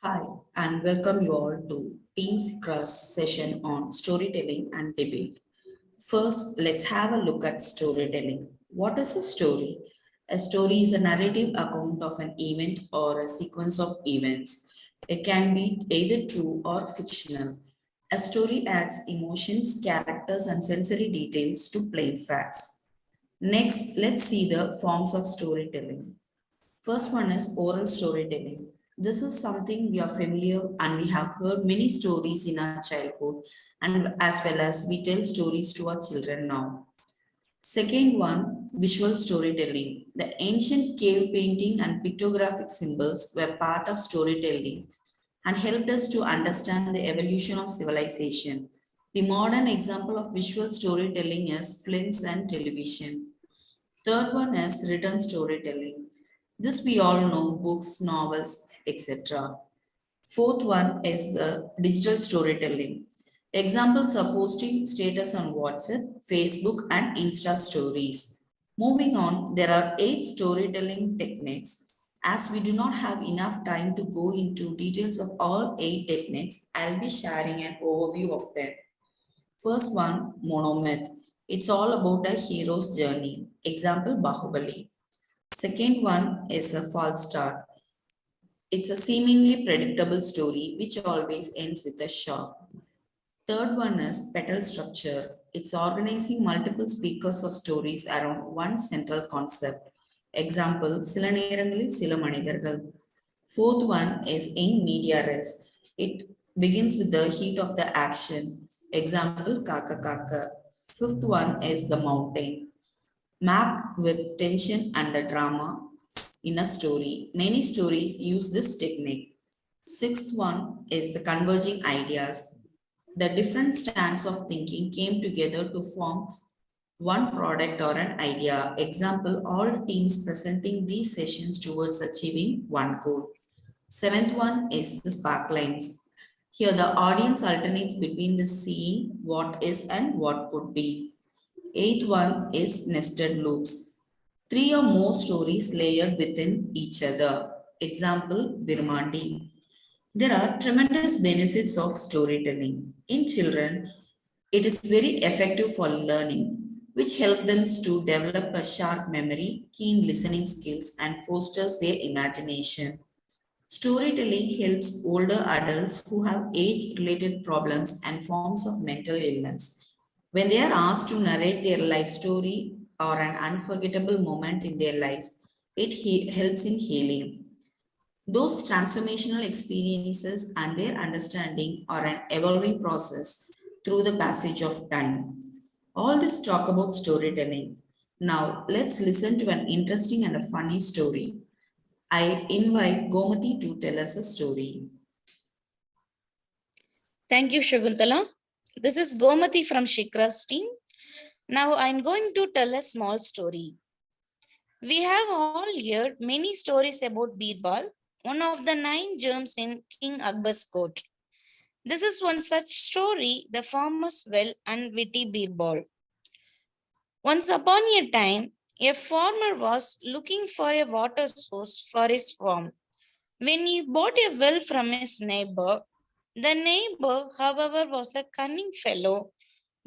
Hi, and welcome you all to Team's Cross session on storytelling and debate. First, let's have a look at storytelling. What is a story? A story is a narrative account of an event or a sequence of events. It can be either true or fictional. A story adds emotions, characters, and sensory details to plain facts. Next, let's see the forms of storytelling. First one is oral storytelling. This is something we are familiar and we have heard many stories in our childhood and as well as we tell stories to our children now. Second one, visual storytelling. The ancient cave painting and pictographic symbols were part of storytelling and helped us to understand the evolution of civilization. The modern example of visual storytelling is films and television. Third one is written storytelling. This we all know, books, novels, etc. Fourth one is the digital storytelling. Examples are posting status on WhatsApp, Facebook, and Insta stories. Moving on, there are 8 storytelling techniques. As we do not have enough time to go into details of all 8 techniques, I'll be sharing an overview of them. First one, monomyth. It's all about a hero's journey. Example, Bahubali. Second one is a false start. It's a seemingly predictable story which always ends with a shock. Third one is petal structure. It's organizing multiple speakers or stories around one central concept. Example, சில நேரங்களில் சில மனிதர்கள். Fourth one is in media res. It begins with the heat of the action. Example, kaka kaka. Fifth one is the mountain. Mapped with tension and the drama in a story. Many stories use this technique. Sixth one is the converging ideas. The different strands of thinking came together to form one product or an idea. Example, all teams presenting these sessions towards achieving one goal. Seventh one is the sparklines. Here the audience alternates between the seeing what is and what could be. Eighth one is nested loops. 3 or more stories layered within each other. Example, Virmandi. There are tremendous benefits of storytelling. In children, it is very effective for learning, which helps them to develop a sharp memory, keen listening skills, and fosters their imagination. Storytelling helps older adults who have age-related problems and forms of mental illness. When they are asked to narrate their life story or an unforgettable moment in their lives, it helps in healing. Those transformational experiences and their understanding are an evolving process through the passage of time. All this talk about storytelling. Now, let's listen to an interesting and a funny story. I invite Gomati to tell us a story. Thank you, Shakuntala. This is Gomati from Shikra's team. Now I'm going to tell a small story. We have all heard many stories about Birbal, one of the 9 germs in King Akbar's court. This is one such story, the famous well and witty Birbal. Once upon a time, a farmer was looking for a water source for his farm. When he bought a well from his neighbor, the neighbor, however, was a cunning fellow.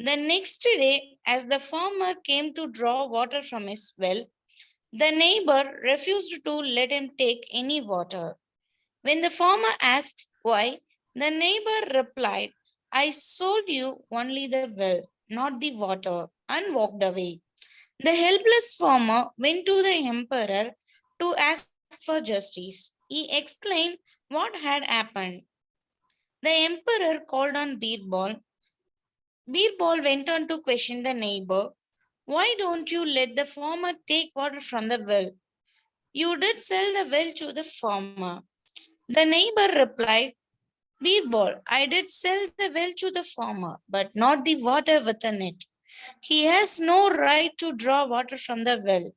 The next day, as the farmer came to draw water from his well, the neighbor refused to let him take any water. When the farmer asked why, the neighbor replied, I sold you only the well, not the water, and walked away. The helpless farmer went to the emperor to ask for justice. He explained what had happened. The emperor called on Birbal. Birbal went on to question the neighbor. Why don't you let the farmer take water from the well? You did sell the well to the farmer. The neighbor replied, Birbal, I did sell the well to the farmer, but not the water within it. He has no right to draw water from the well.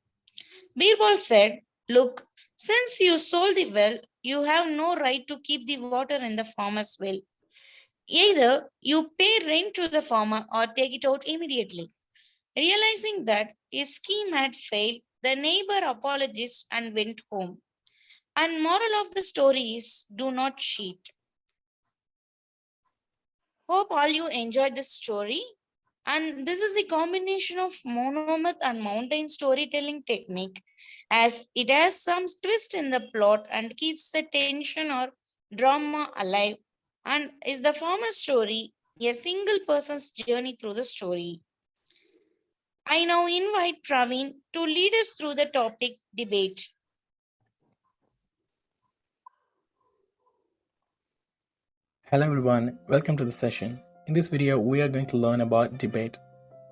Birbal said, Look, since you sold the well, you have no right to keep the water in the farmer's well. Either you pay rent to the farmer or take it out immediately. Realizing that his scheme had failed, the neighbor apologized and went home. And moral of the story is do not cheat. Hope all you enjoyed this story. And this is the combination of monomyth and mountain storytelling technique, as it has some twist in the plot and keeps the tension or drama alive, and is the former story a single person's journey through the story. I now invite Praveen to lead us through the topic debate. Hello everyone, welcome to the session. In this video, we are going to learn about debate.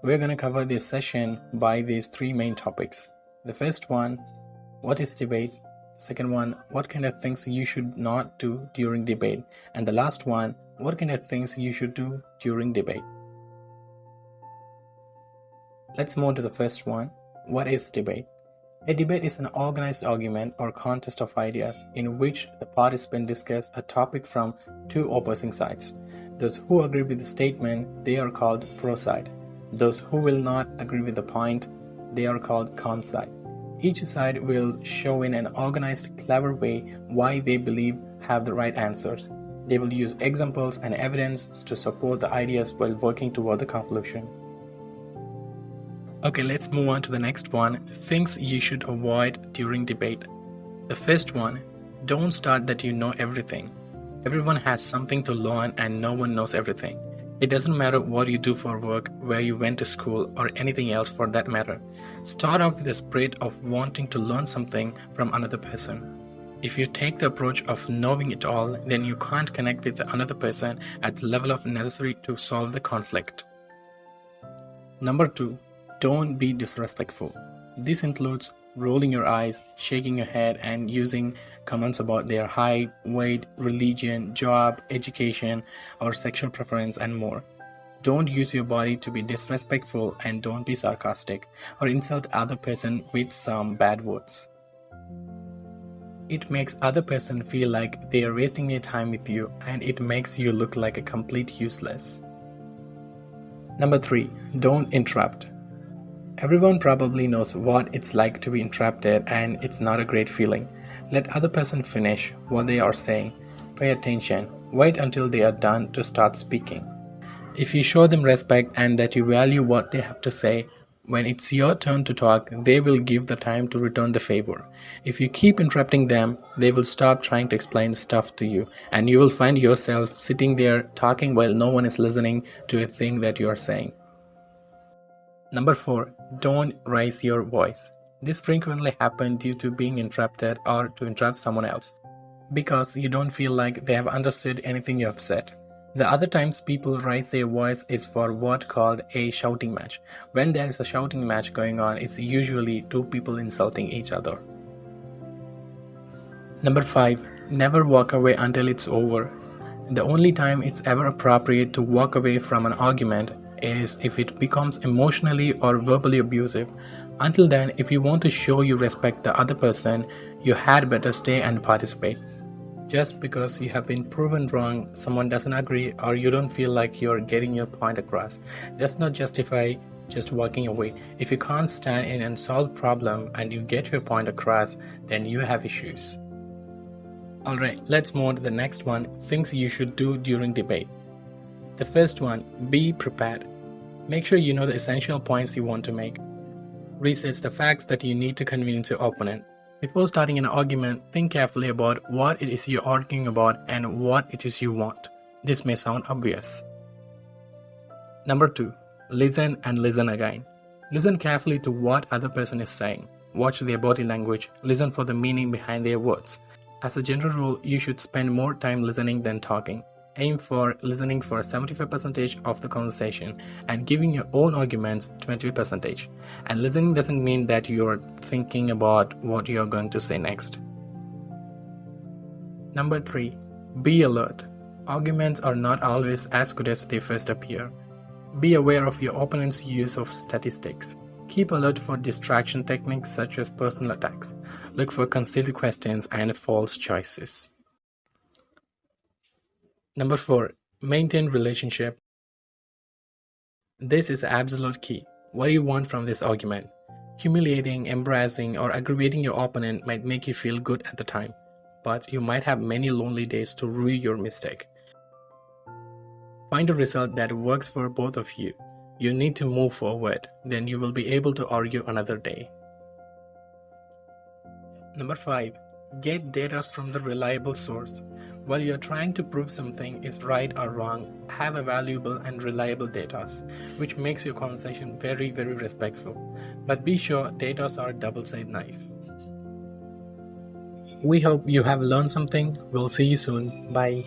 We are going to cover this session by these three main topics. The first one, what is debate? Second one, what kind of things you should not do during debate? And the last one, what kind of things you should do during debate? Let's move to the first one. What is debate? A debate is an organized argument or contest of ideas in which the participants discuss a topic from two opposing sides. Those who agree with the statement, they are called pro side. Those who will not agree with the point, they are called con side. Each side will show in an organized, clever way why they believe have the right answers. They will use examples and evidence to support the ideas while working toward the conclusion. Okay, let's move on to the next one. Things you should avoid during debate. The first one, don't start that you know everything. Everyone has something to learn and no one knows everything. It doesn't matter what you do for work, where you went to school, or anything else for that matter. Start off with the spirit of wanting to learn something from another person. If you take the approach of knowing it all, then you can't connect with another person at the level of necessary to solve the conflict. Number 2. Don't be disrespectful. This includes rolling your eyes, shaking your head, and using comments about their height, weight, religion, job, education, or sexual preference, and more. Don't use your body to be disrespectful, and don't be sarcastic or insult other person with some bad words. It makes other person feel like they are wasting their time with you, and it makes you look like a complete useless. Number 3. Don't interrupt. Everyone probably knows what it's like to be interrupted, and it's not a great feeling. Let other person finish what they are saying. Pay attention. Wait until they are done to start speaking. If you show them respect and that you value what they have to say, when it's your turn to talk, they will give the time to return the favor. If you keep interrupting them, they will stop trying to explain stuff to you, and you will find yourself sitting there talking while no one is listening to a thing that you are saying. Number 4. Don't raise your voice. This frequently happens due to being interrupted or to interrupt someone else, because you don't feel like they have understood anything you have said. The other times people raise their voice is for what called a shouting match. When there is a shouting match going on, it's usually two people insulting each other. Number 5. Never walk away until it's over. The only time it's ever appropriate to walk away from an argument is if it becomes emotionally or verbally abusive. Until then, if you want to show you respect the other person, you had better stay and participate. Just because you have been proven wrong, someone doesn't agree, or you don't feel like you're getting your point across, does not justify just walking away. If you can't stand in and solve problem and you get your point across, then you have issues. Alright, let's move on to the next one, things you should do during debate. The first one, be prepared. Make sure you know the essential points you want to make. Research the facts that you need to convince your opponent. Before starting an argument, think carefully about what it is you're arguing about and what it is you want. This may sound obvious. Number 2, listen and listen again. Listen carefully to what other person is saying. Watch their body language. Listen for the meaning behind their words. As a general rule, you should spend more time listening than talking. Aim for listening for 75% of the conversation and giving your own arguments 20%. And listening doesn't mean that you're thinking about what you're going to say next. Number 3, be alert. Arguments are not always as good as they first appear. Be aware of your opponent's use of statistics. Keep alert for distraction techniques such as personal attacks. Look for concealed questions and false choices. Number 4, maintain relationship. This is absolute key. What do you want from this argument? Humiliating, embarrassing, or aggravating your opponent might make you feel good at the time. but you might have many lonely days to rue your mistake. Find a result that works for both of you. You need to move forward, then you will be able to argue another day. Number 5. Get data from the reliable source. While you're trying to prove something is right or wrong, have a valuable and reliable data, which makes your conversation very, very respectful. But be sure data are a double-sided knife. We hope you have learned something. We'll see you soon. Bye.